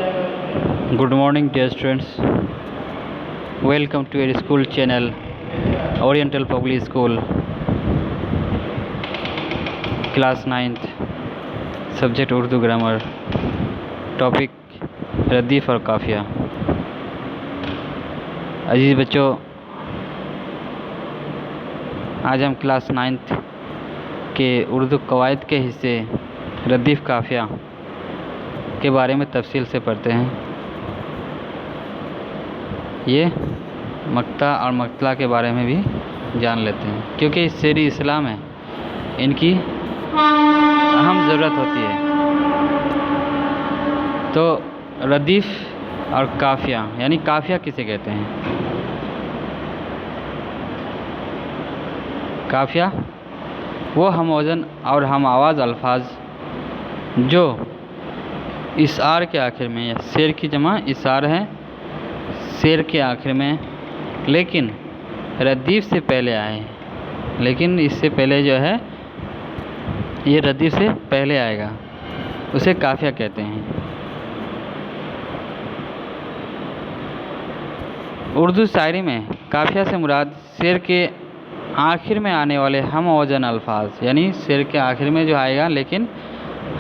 Good morning, dear students. Welcome to your school channel, Oriental Public School, Class 9th, Subject Urdu Grammar, Topic रदीफ़ और काफ़िया। अजीज़ बच्चों, आज हम class 9th के उर्दू कवायद के हिस्से रदीफ़ काफ़िया के बारे में तफसील से पढ़ते हैं। ये मक्ता और मक्तला के बारे में भी जान लेते हैं, क्योंकि शेर इस्लाम है, इनकी अहम ज़रूरत होती है। तो रदीफ़ और काफ़िया, यानी काफ़िया किसे कहते हैं? काफ़िया वो हम वज़न और हम आवाज़ अल्फाज जो इशार के आखिर में, या शेर की जमा इशार है, शेर के आखिर में लेकिन रदीफ़ से पहले आए, लेकिन इससे पहले जो है ये रदीफ़ से पहले आएगा, उसे काफ़िया कहते हैं। उर्दू शायरी में काफ़िया से मुराद शेर के आखिर में आने वाले हम वज़न अल्फाज, यानी शेर के आखिर में जो आएगा लेकिन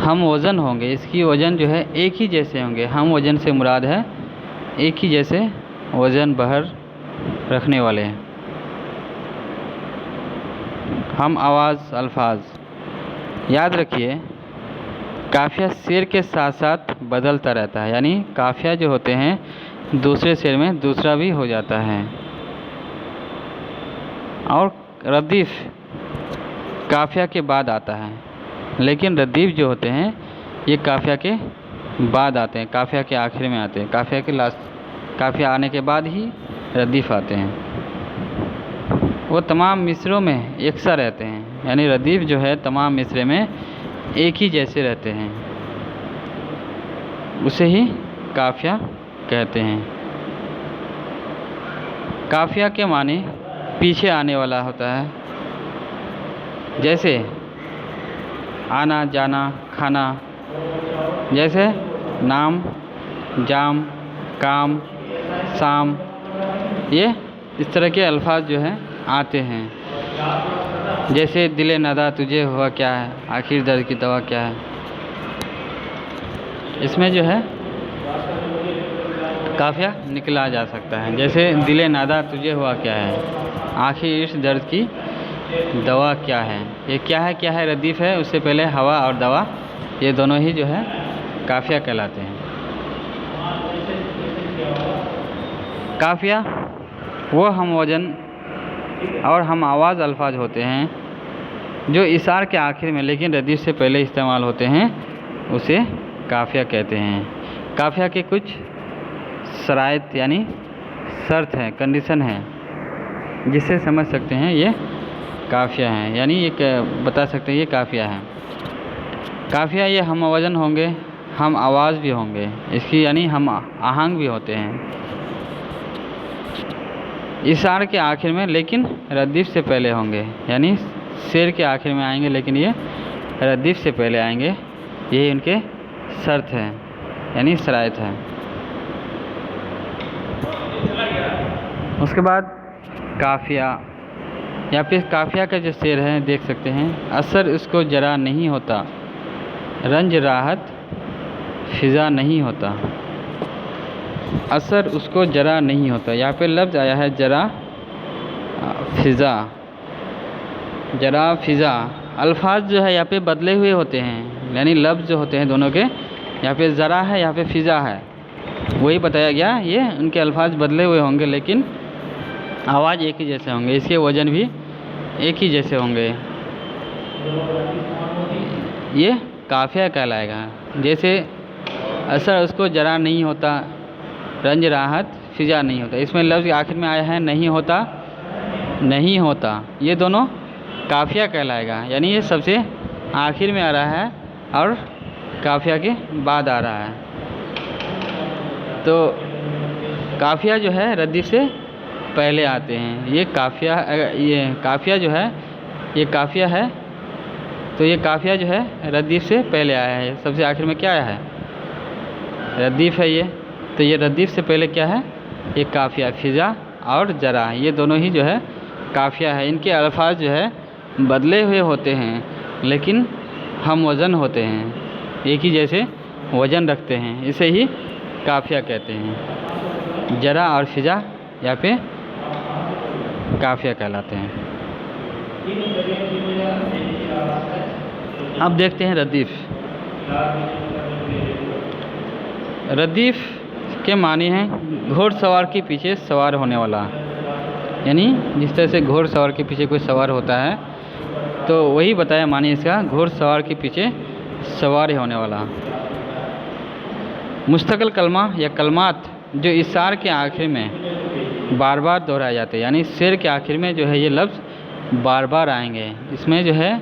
हम वज़न होंगे, इसकी वज़न जो है एक ही जैसे होंगे। हम वज़न से मुराद है एक ही जैसे वज़न बहर रखने वाले हैं। हम आवाज़ अल्फाज याद रखिए, काफ़िया शेर के साथ साथ बदलता रहता है, यानी काफ़िया जो होते हैं दूसरे शेर में दूसरा भी हो जाता है। और रदीफ़ काफ़िया के बाद आता है, लेकिन रदीफ़ जो होते हैं ये काफ़िया के बाद आते हैं, काफ़िया के आखिर में आते हैं। काफ़िया के लास्ट, काफ़िया आने के बाद ही रदीफ़ आते हैं। वो तमाम मिसरों में एकसा रहते हैं, यानी रदीफ़ जो है तमाम मिसरे में एक ही जैसे रहते हैं, उसे ही काफ़िया कहते हैं। काफ़िया के माने पीछे आने वाला होता है, जैसे आना, जाना, खाना, जैसे नाम, जाम, काम, शाम, ये इस तरह के अल्फाज जो हैं आते हैं। जैसे दिले नदा तुझे हुआ क्या है, आखिर दर्द की दवा क्या है, इसमें जो है काफ़िया निकला जा सकता है। जैसे दिले नादा तुझे हुआ क्या है, आखिर इस दर्द की दवा क्या है। ये क्या है रदीफ़ है, उससे पहले हवा और दवा, ये दोनों ही जो है काफ़िया कहलाते हैं। काफ़िया वो हम वज़न और हम आवाज़ अल्फाज होते हैं जो इशार के आखिर में लेकिन रदीफ़ से पहले इस्तेमाल होते हैं, उसे काफ़िया कहते हैं। काफ़िया के कुछ शराइत यानी शर्त है, कंडीशन है, जिससे समझ सकते हैं ये काफ़िया है, यानी ये बता सकते हैं ये काफ़िया है। काफ़िया ये हम वज़न होंगे, हम आवाज़ भी होंगे इसकी, यानी हम आहंग भी होते हैं इशार के आखिर में लेकिन रदीफ़ से पहले होंगे, यानी शेर के आखिर में आएंगे लेकिन ये रदीफ़ से पहले आएंगे। यही उनके शर्त है, यानी शराइत है। उसके बाद काफ़िया या फिर काफ़िया का जो शेर है देख सकते हैं, असर उसको ज़रा नहीं होता, रंज राहत फ़िज़ा नहीं होता। असर उसको ज़रा नहीं होता, यहाँ पे लफ्ज़ आया है ज़रा फ़िज़ा, ज़रा फ़िज़ा। अल्फाज जो है यहाँ पे बदले हुए होते हैं, यानी लफ्ज़ जो होते हैं दोनों के, यहाँ पे ज़रा है, यहाँ पे फ़िज़ा है, वही बताया गया। ये उनके अल्फाज बदले हुए होंगे लेकिन आवाज़ एक ही जैसे होंगे, इसके वज़न भी एक ही जैसे होंगे, ये काफ़िया कहलाएगा। जैसे असर उसको ज़रा नहीं होता, रंज राहत फ़िज़ा नहीं होता, इसमें लफ्ज़ आखिर में आया है नहीं होता, नहीं होता, ये दोनों काफ़िया कहलाएगा, यानी ये सबसे आखिर में आ रहा है और काफ़िया के बाद आ रहा है। तो काफ़िया जो है रदीफ़ से पहले आते हैं। ये काफ़िया जो है ये काफ़िया है, तो ये काफ़िया जो है रदीफ़ से पहले आया है। सबसे आखिर में क्या आया है? रदीफ़ है ये, तो ये रदीफ़ से पहले क्या है, ये काफ़िया। फ़िज़ा और ज़रा ये दोनों ही जो है काफ़िया है। इनके अल्फाज जो है बदले हुए होते हैं लेकिन हम वज़न होते हैं, एक ही जैसे वज़न रखते हैं, इसे ही काफ़िया कहते हैं। ज़रा और फ़िज़ा यहाँ पे काफ़िया कहलाते हैं। अब देखते हैं रदीफ़। रदीफ़ के मानी हैं घोड़सवार के पीछे सवार होने वाला, यानी जिस तरह से घोड़सवार के पीछे कोई सवार होता है तो वही बताया मानी इसका, घोड़सवार के पीछे सवार होने वाला। मुस्तकिल कलमा या कलमात जो इशार के आखिर में बार बार दोहराए जाते हैं, यानी शेर के आखिर में जो है ये लफ्ज़ बार बार आएंगे। इसमें जो है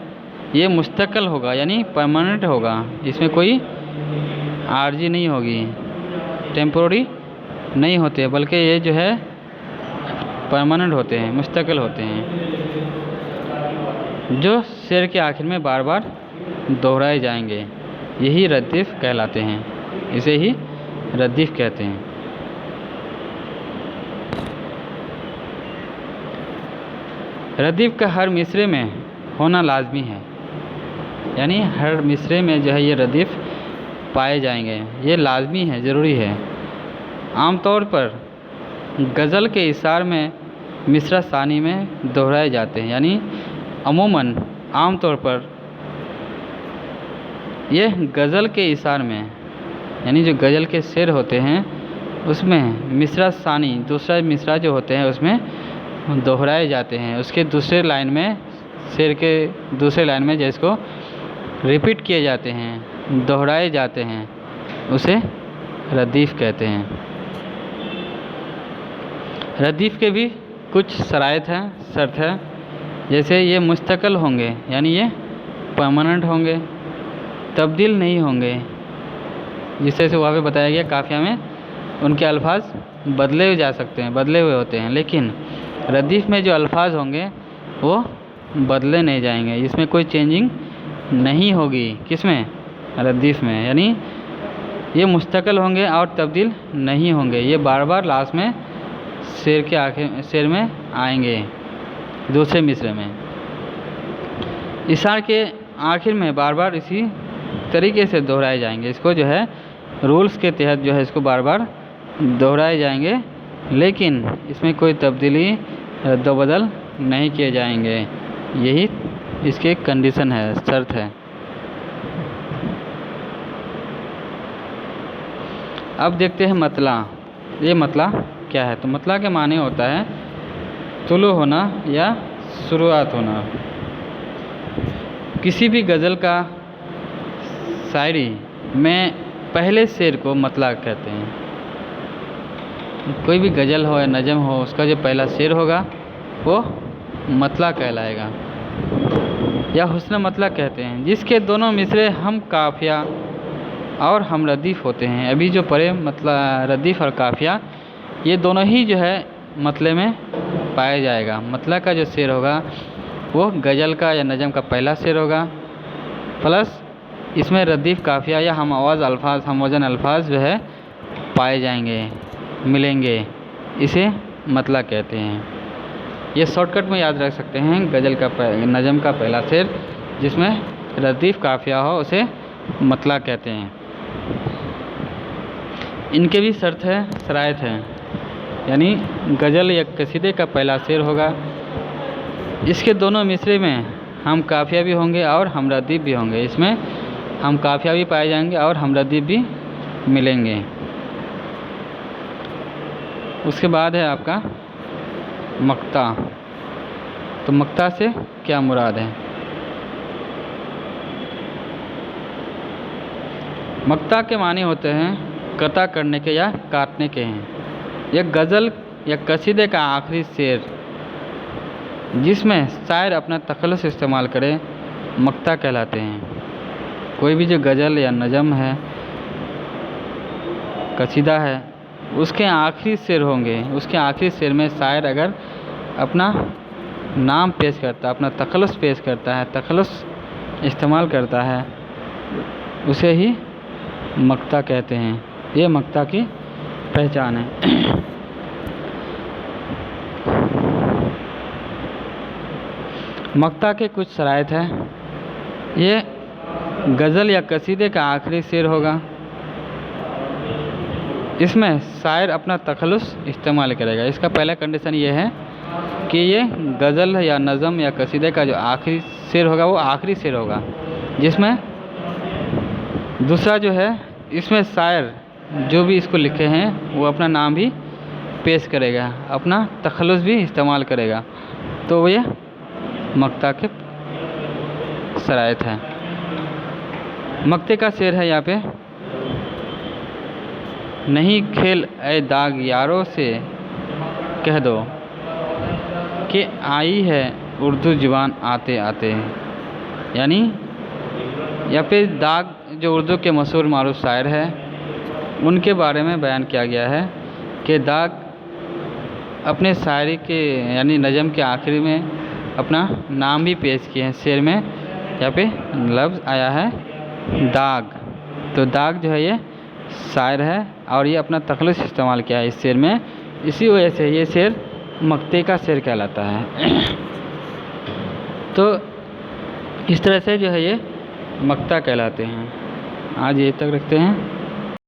ये मुस्तकिल होगा यानी परमानेंट होगा, इसमें कोई आर्जी नहीं होगी, टेम्पोररी नहीं होते, बल्कि ये जो है परमानेंट होते हैं, मुस्तकिल होते हैं, जो शेर के आखिर में बार बार दोहराए जाएंगे, यही रदीफ़ कहलाते हैं, इसे ही रदीफ़ कहते हैं। रदीफ़ का हर मिसरे में होना लाजमी है, यानी हर मिसरे में जो है ये रदीफ़ पाए जाएंगे, ये लाजमी है, ज़रूरी है। आमतौर पर गज़ल के इशार में मिसरा सानी में दोहराए जाते हैं, यानी अमूमन आमतौर पर ये गज़ल के इशार में, यानी जो गज़ल के शेर होते हैं उसमें मिसरा सानी, दूसरा मिसरा जो होते हैं उसमें दोहराए जाते हैं। उसके दूसरे लाइन में, शेर के दूसरे लाइन में जिसको रिपीट किए जाते हैं, दोहराए जाते हैं, उसे रदीफ़ कहते हैं। रदीफ़ के भी कुछ शराइत हैं, शर्त है, जैसे ये मुस्तकिल होंगे, यानी ये परमानेंट होंगे, तब्दील नहीं होंगे, जिस तरह से वहाँ पे बताया गया काफ़िया में उनके अल्फाज बदले हुए जा सकते हैं, बदले हुए होते हैं, लेकिन रदीफ़ में जो अल्फाज होंगे वो बदले नहीं जाएंगे, इसमें कोई चेंजिंग नहीं होगी। किसमें? रदीफ़ में, यानी ये मुस्तकिल होंगे और तब्दील नहीं होंगे, ये बार बार लास्ट में शेर के आखिर शेर में आएंगे, दूसरे मिसरे में। इशार के आखिर में बार बार इसी तरीके से दोहराए जाएंगे, इसको जो है रूल्स के तहत जो है इसको बार बार दोहराए जाएंगे, लेकिन इसमें कोई तब्दीली रद्द-बदल नहीं किए जाएंगे, यही इसके कंडीशन है, शर्त है। अब देखते हैं मतला। ये मतला क्या है? तो मतला के माने होता है तुलु होना या शुरुआत होना। किसी भी गज़ल का शायरी में पहले शेर को मतला कहते हैं। कोई भी गज़ल हो या नज़म हो, उसका जो पहला शेर होगा वो मतला कहलाएगा या हुस्न मतला कहते हैं, जिसके दोनों मिसरे हम काफ़िया और हम रदीफ़ होते हैं। अभी जो पढ़े मतला, रदीफ़ और काफ़िया, ये दोनों ही जो है मतले में पाया जाएगा। मतला का जो शेर होगा वो गज़ल का या नज़म का पहला शेर होगा, प्लस इसमें रदीफ़, काफ़िया या हम आवाज़ अल्फाज, हम वज़न अल्फाज जो है पाए जाएंगे, मिलेंगे, इसे मतला कहते हैं। ये शॉर्टकट में याद रख सकते हैं, गज़ल का नज़म का पहला शेर जिसमें रदीफ़ काफ़िया हो उसे मतला कहते हैं। इनके भी शर्त है, शराइत है, यानी गज़ल या कसीदे का पहला शेर होगा, इसके दोनों मिसरे में हम काफ़िया भी होंगे और हम रदीफ़ भी होंगे, इसमें हम काफ़िया भी पाए जाएंगे और हम रदीफ़ भी मिलेंगे। उसके बाद है आपका मक्ता। तो मक्ता से क्या मुराद है? मक्ता के माने होते हैं कता करने के या काटने के हैं। यह गज़ल या कसीदे का आखिरी शेर जिसमें शायर अपना तखल्लुस इस्तेमाल करे, मक्ता कहलाते हैं। कोई भी जो गज़ल या नज़म है, कसीदा है, उसके आखिरी शेर होंगे, उसके आखिरी शेर में शायर अगर अपना नाम पेश करता है, अपना तखल्लुस पेश करता है, तखल्लुस इस्तेमाल करता है, उसे ही मक्ता कहते हैं। ये मक्ता की पहचान है। मक्ता के कुछ शराइत हैं। ये गज़ल या कसीदे का आखिरी शेर होगा। इसमें शायर अपना तखल्लुस इस्तेमाल करेगा। इसका पहला कंडीशन ये है कि ये गज़ल या नज़म या कसीदे का जो आखिरी शेर होगा वो आखिरी शेर होगा, जिसमें दूसरा जो है इसमें शायर जो भी इसको लिखे हैं वो अपना नाम भी पेश करेगा, अपना तखल्लुस भी इस्तेमाल करेगा। तो ये मक्ता के शराइत हैं। मक्ते का शेर है यहाँ पे, नहीं खेल ए दाग यारों से कह दो कि आई है उर्दू ज़ुबान आते आते। यानी या फिर दाग जो उर्दू के मशहूर मारूफ शायर है उनके बारे में बयान किया गया है कि दाग अपने शायरी के यानी नज़म के आखिरी में अपना नाम भी पेश किए हैं शेर में। यहाँ पे लफ्ज़ आया है दाग, तो दाग जो है ये शायर है और ये अपना तखल्लुस इस्तेमाल किया है इस शेर में। इसी वजह से ये शेर मक्ते का शेर कहलाता है। तो इस तरह से जो है ये मक्ता कहलाते हैं। आज ये तक रखते हैं।